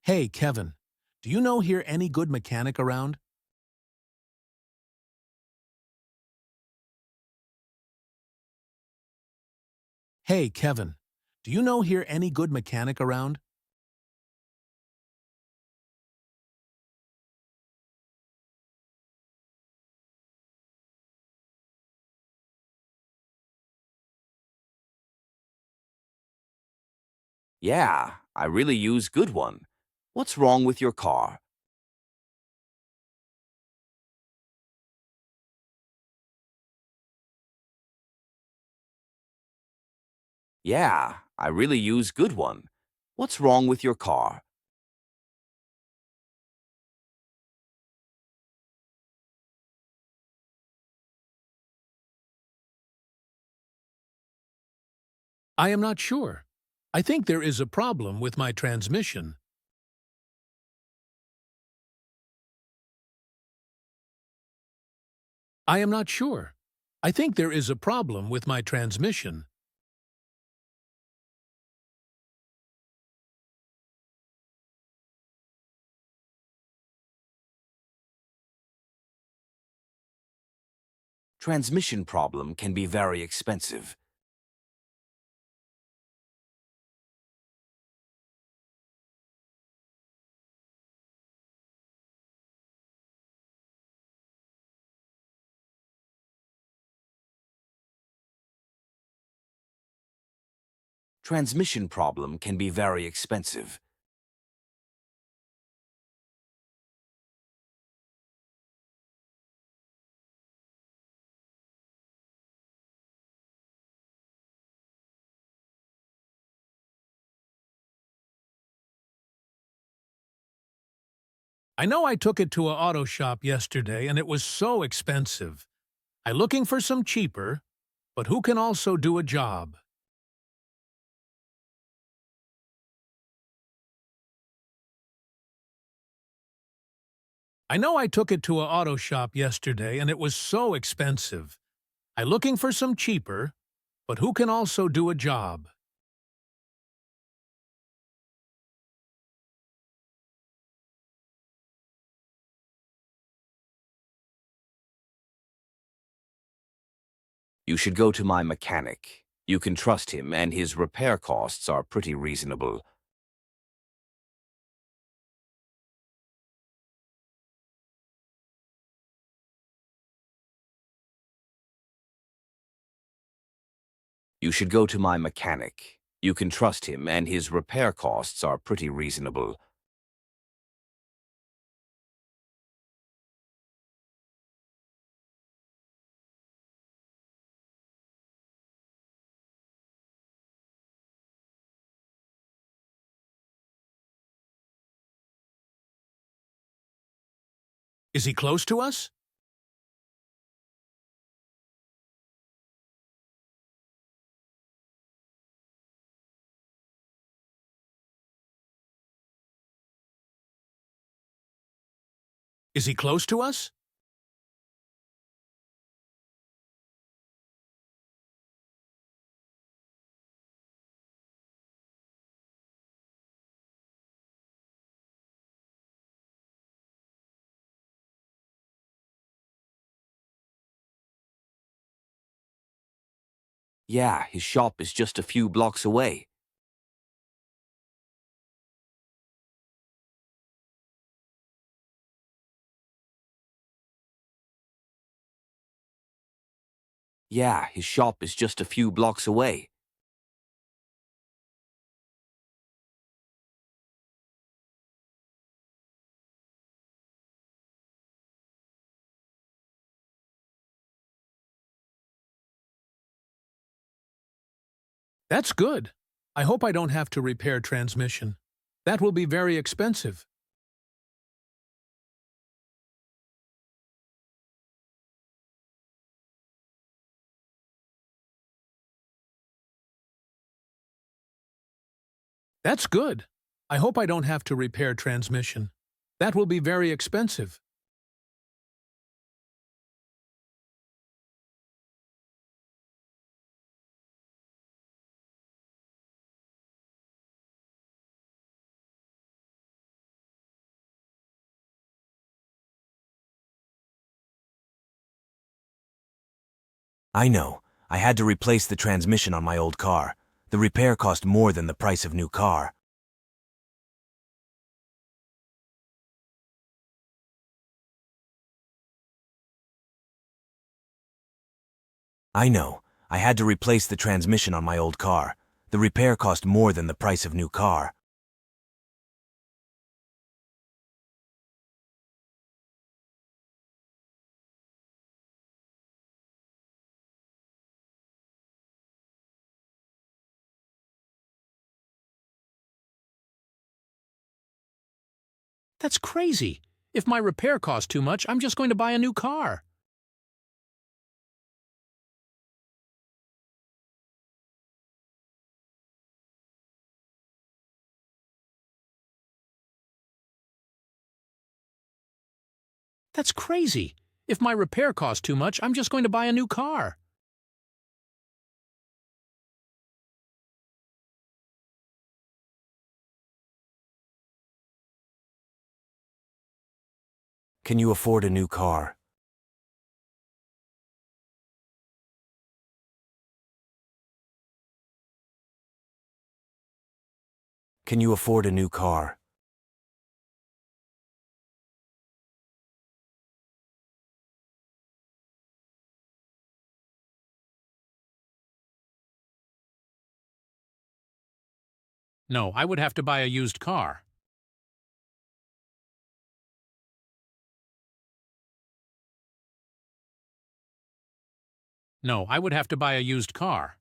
Hey, Kevin, do you know here any good mechanic around? Hey, Kevin, do you know here any good mechanic around? Yeah, I really use good one. What's wrong with your car? Yeah, I really use good one. What's wrong with your car? I am not sure. I think there is a problem with my transmission. I am not sure. I think there is a problem with my transmission. Transmission problem can be very expensive. Transmission problem can be very expensive. I know I took it to a auto shop yesterday and it was so expensive. I'm looking for some cheaper, but who can also do a job. I know I took it to a auto shop yesterday and it was so expensive. I'm looking for some cheaper, but who can also do a job. You should go to my mechanic. You can trust him and his repair costs are pretty reasonable. You should go to my mechanic. You can trust him and his repair costs are pretty reasonable. Is he close to us? Is he close to us? Yeah, his shop is just a few blocks away. Yeah, his shop is just a few blocks away. That's good. I hope I don't have to repair transmission. That will be very expensive. That's good. I hope I don't have to repair transmission. That will be very expensive. I know. I had to replace the transmission on my old car. The repair cost more than the price of new car. I know. I had to replace the transmission on my old car. The repair cost more than the price of new car. That's crazy. If my repair costs too much, I'm just going to buy a new car. That's crazy. If my repair costs too much, I'm just going to buy a new car. Can you afford a new car? Can you afford a new car? No, I would have to buy a used car. No, I would have to buy a used car.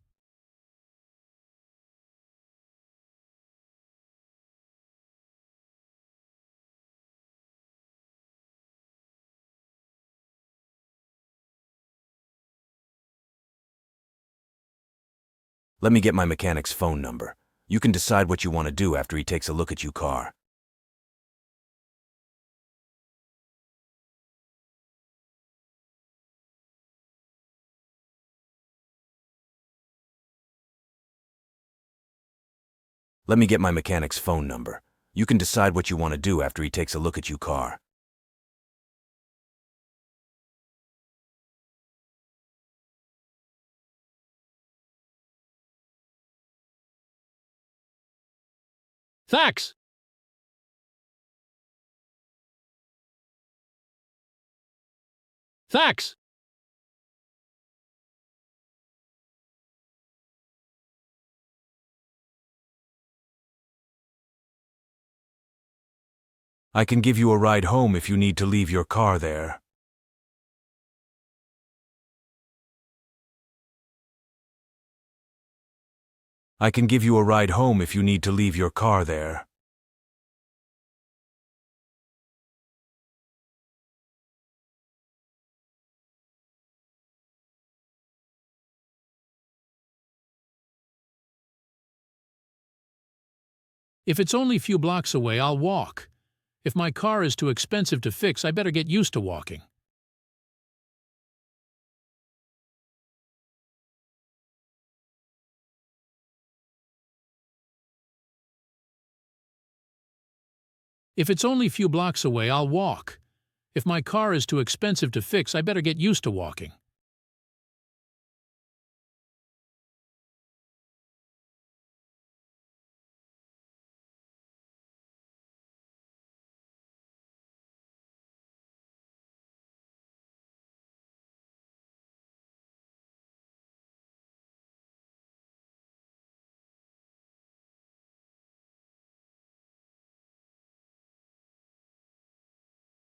Let me get my mechanic's phone number. You can decide what you want to do after he takes a look at your car. Let me get my mechanic's phone number. You can decide what you want to do after he takes a look at your car. Thanks! Thanks! I can give you a ride home if you need to leave your car there. I can give you a ride home if you need to leave your car there. If it's only a few blocks away, I'll walk. If my car is too expensive to fix, I better get used to walking. If it's only a few blocks away, I'll walk. If my car is too expensive to fix, I better get used to walking.